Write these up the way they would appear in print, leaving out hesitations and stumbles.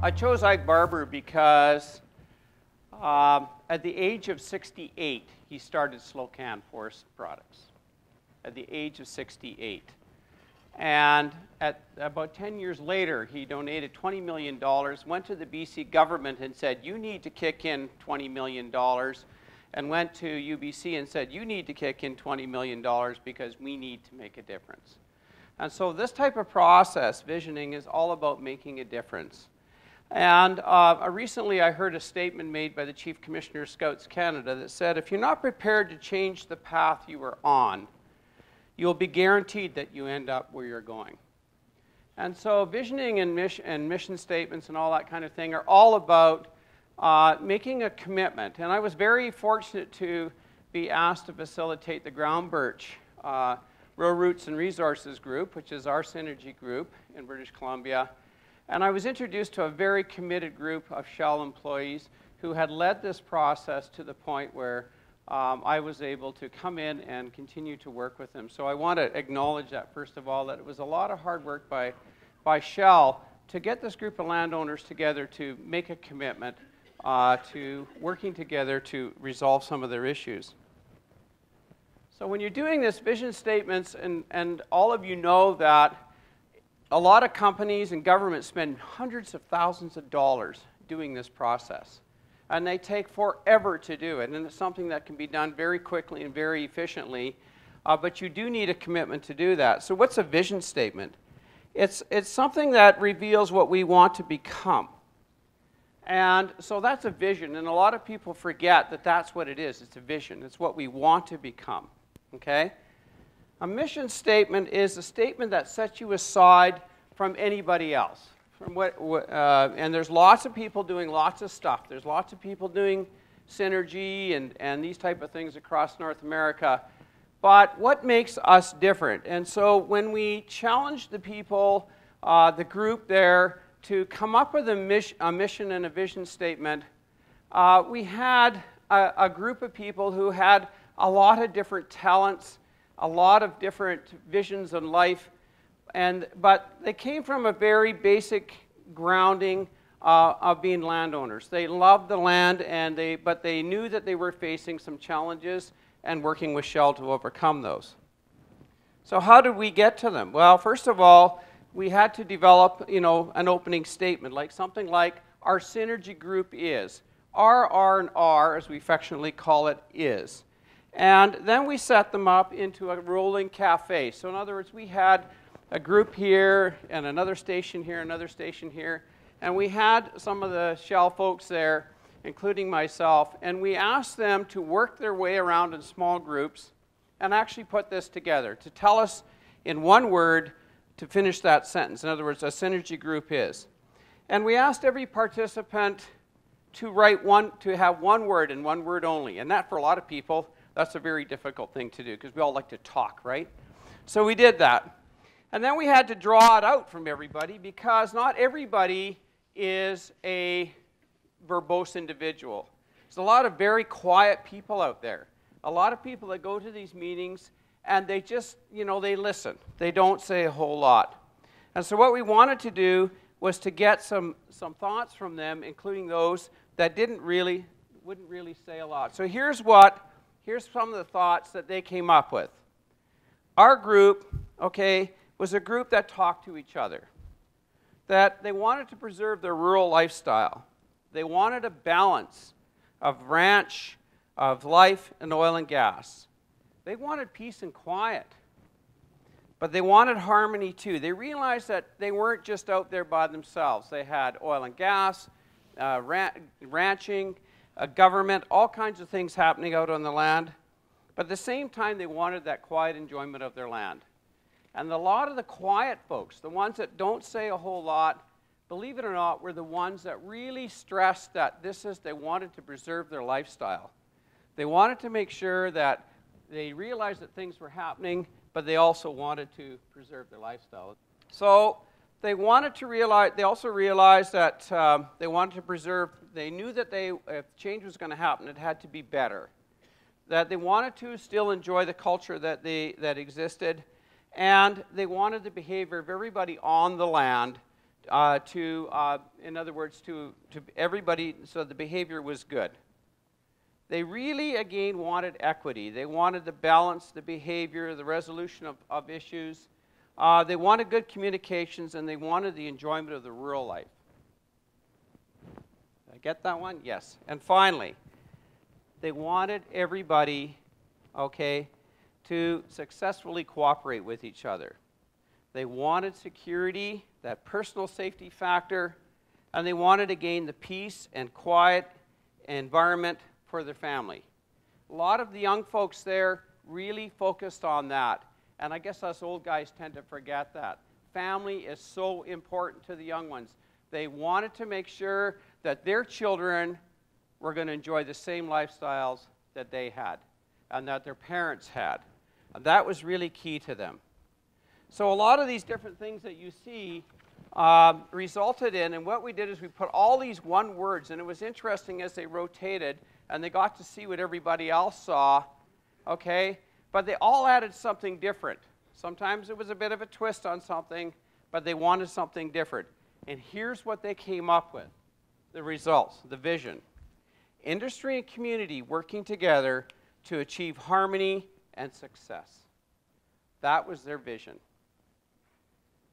I chose Ike Barber because at the age of 68, he started Slocan Forest Products. At the age of 68. And at about 10 years later, he donated $20 million, went to the BC government and said, you need to kick in $20 million, and went to UBC and said, you need to kick in $20 million because we need to make a difference. And so this type of process, visioning, is all about making a difference. And recently I heard a statement made by the Chief Commissioner of Scouts Canada that said, if you're not prepared to change the path you are on, you'll be guaranteed that you end up where you're going. And so visioning and mission statements and all that kind of thing are all about making a commitment. And I was very fortunate to be asked to facilitate the Ground Birch Rural Roots and Resources Group, which is our Synergy group in British Columbia. And I was introduced to a very committed group of Shell employees who had led this process to the point where I was able to come in and continue to work with them. So I want to acknowledge that, first of all, that it was a lot of hard work by Shell to get this group of landowners together to make a commitment to working together to resolve some of their issues. So when you're doing this vision statements, and all of you know that a lot of companies and governments spend hundreds of thousands of dollars doing this process. And they take forever to do it. And it's something that can be done very quickly and very efficiently. But you do need a commitment to do that. So what's a vision statement? It's something that reveals what we want to become. And so that's a vision. And a lot of people forget that that's what it is. It's a vision. It's what we want to become. Okay? A mission statement is a statement that sets you aside from anybody else. And there's lots of people doing lots of stuff. There's lots of people doing Synergy and these type of things across North America. But what makes us different? And so when we challenged the people, the group there, to come up with a mission and a vision statement, we had a group of people who had a lot of different talents, a lot of different visions in life. But they came from a very basic grounding of being landowners. They loved the land, but they knew that they were facing some challenges and working with Shell to overcome those. So how did we get to them? Well, first of all, we had to develop, an opening statement, like something like our Synergy group is. R, as we affectionately call it, is. And then we set them up into a rolling cafe. So in other words, we had a group here, and another station here, another station here. And we had some of the Shell folks there, including myself, and we asked them to work their way around in small groups and actually put this together, to tell us in one word to finish that sentence. In other words, a Synergy group is. And we asked every participant to have one word and one word only. And that, for a lot of people, that's a very difficult thing to do, because we all like to talk, right? So we did that. And then we had to draw it out from everybody, because not everybody is a verbose individual. There's a lot of very quiet people out there. A lot of people that go to these meetings and they just, they listen. They don't say a whole lot. And so what we wanted to do was to get some thoughts from them, including those that wouldn't really say a lot. So here's some of the thoughts that they came up with. Our group, was a group that talked to each other, that they wanted to preserve their rural lifestyle. They wanted a balance of ranch, of life, and oil and gas. They wanted peace and quiet, but they wanted harmony too. They realized that they weren't just out there by themselves. They had oil and gas, ranching, government, all kinds of things happening out on the land. But at the same time, they wanted that quiet enjoyment of their land. And a lot of the quiet folks, the ones that don't say a whole lot, believe it or not, were the ones that really stressed that they wanted to preserve their lifestyle. They wanted to make sure that they realized that things were happening, but they also wanted to preserve their lifestyle. So they also realized that they wanted to preserve, they knew that if change was going to happen, it had to be better. That they wanted to still enjoy the culture that existed, and they wanted the behavior of everybody on the land in other words, to everybody, so the behavior was good. They really, again, wanted equity. They wanted to balance the behavior, the resolution of issues. They wanted good communications, and they wanted the enjoyment of the rural life. Did I get that one? Yes. And finally, they wanted everybody, okay, to successfully cooperate with each other. They wanted security, that personal safety factor, and they wanted, again, the peace and quiet environment for their family. A lot of the young folks there really focused on that, and I guess us old guys tend to forget that. Family is so important to the young ones. They wanted to make sure that their children were going to enjoy the same lifestyles that they had and that their parents had. And that was really key to them. So a lot of these different things that you see resulted in, and what we did is we put all these one words, and it was interesting as they rotated, and they got to see what everybody else saw, okay? But they all added something different. Sometimes it was a bit of a twist on something, but they wanted something different. And here's what they came up with, the results, the vision. Industry and community working together to achieve harmony and success. That was their vision.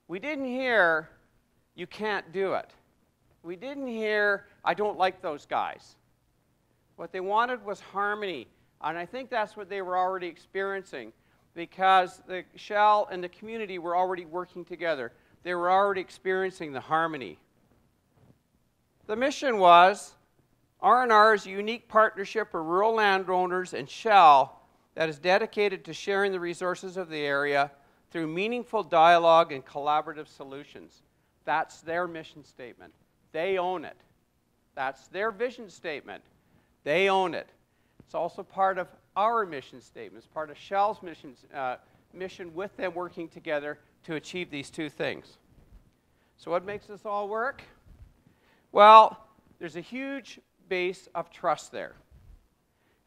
We didn't hear, you can't do it. We didn't hear, I don't like those guys. What they wanted was harmony, and I think that's what they were already experiencing, because the Shell and the community were already working together. They were already experiencing the harmony. The mission was R&R's unique partnership of rural landowners and Shell that is dedicated to sharing the resources of the area through meaningful dialogue and collaborative solutions. That's their mission statement. They own it. That's their vision statement. They own it. It's also part of our mission statement. It's part of Shell's mission with them working together to achieve these two things. So what makes this all work? Well, there's a huge base of trust there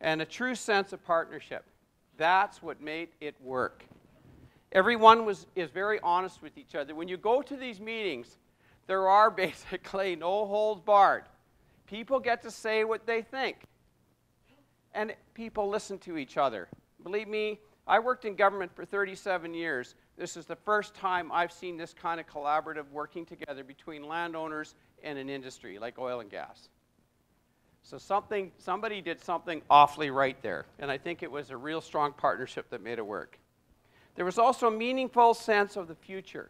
and a true sense of partnership. That's what made it work. Everyone is very honest with each other. When you go to these meetings, there are basically no holds barred. People get to say what they think. And people listen to each other. Believe me, I worked in government for 37 years. This is the first time I've seen this kind of collaborative working together between landowners and an industry like oil and gas. So somebody did something awfully right there. And I think it was a real strong partnership that made it work. There was also a meaningful sense of the future.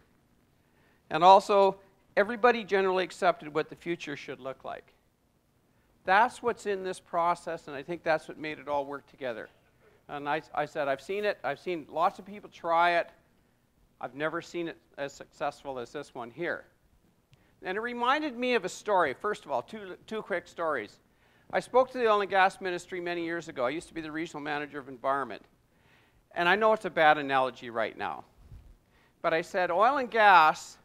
And also, everybody generally accepted what the future should look like. That's what's in this process, and I think that's what made it all work together. And I said, I've seen it. I've seen lots of people try it. I've never seen it as successful as this one here. And it reminded me of a story. First of all, two quick stories. I spoke to the oil and gas ministry many years ago. I used to be the regional manager of environment. And I know it's a bad analogy right now. But I said, oil and gas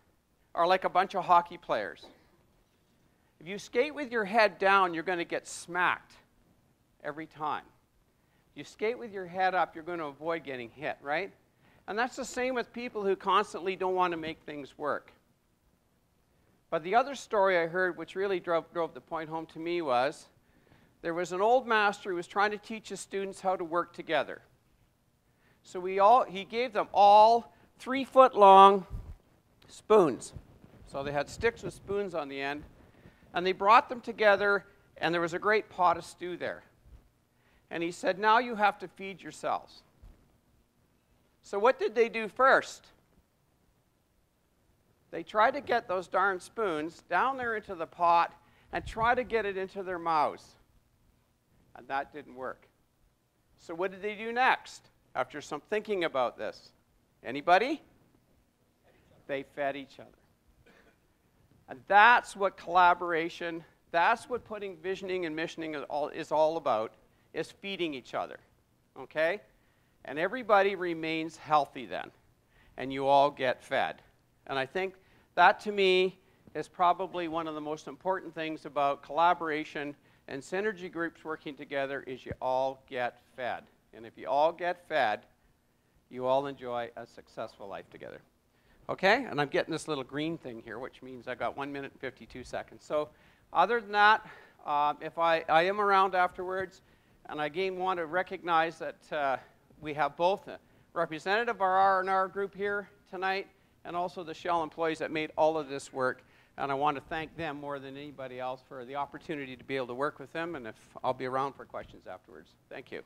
are like a bunch of hockey players. If you skate with your head down, you're going to get smacked every time. If you skate with your head up, you're going to avoid getting hit, right? And that's the same with people who constantly don't want to make things work. But the other story I heard, which really drove the point home to me, was there was an old master who was trying to teach his students how to work together. So he gave them all 3-foot-long spoons. So they had sticks with spoons on the end. And they brought them together, and there was a great pot of stew there. And he said, now you have to feed yourselves. So what did they do first? They tried to get those darn spoons down there into the pot and try to get it into their mouths. And that didn't work. So what did they do next after some thinking about this? Anybody? They fed each other. And that's what collaboration, that's what putting visioning and missioning is all about, is feeding each other, okay? And everybody remains healthy then, and you all get fed. And I think that, to me, is probably one of the most important things about collaboration and synergy groups working together is you all get fed. And if you all get fed, you all enjoy a successful life together. Okay, and I'm getting this little green thing here, which means I got 1 minute and 52 seconds. So other than that, if I am around afterwards, and I again want to recognize that we have both a representative of our R&R group here tonight, and also the Shell employees that made all of this work. And I want to thank them more than anybody else for the opportunity to be able to work with them, and I'll be around for questions afterwards. Thank you.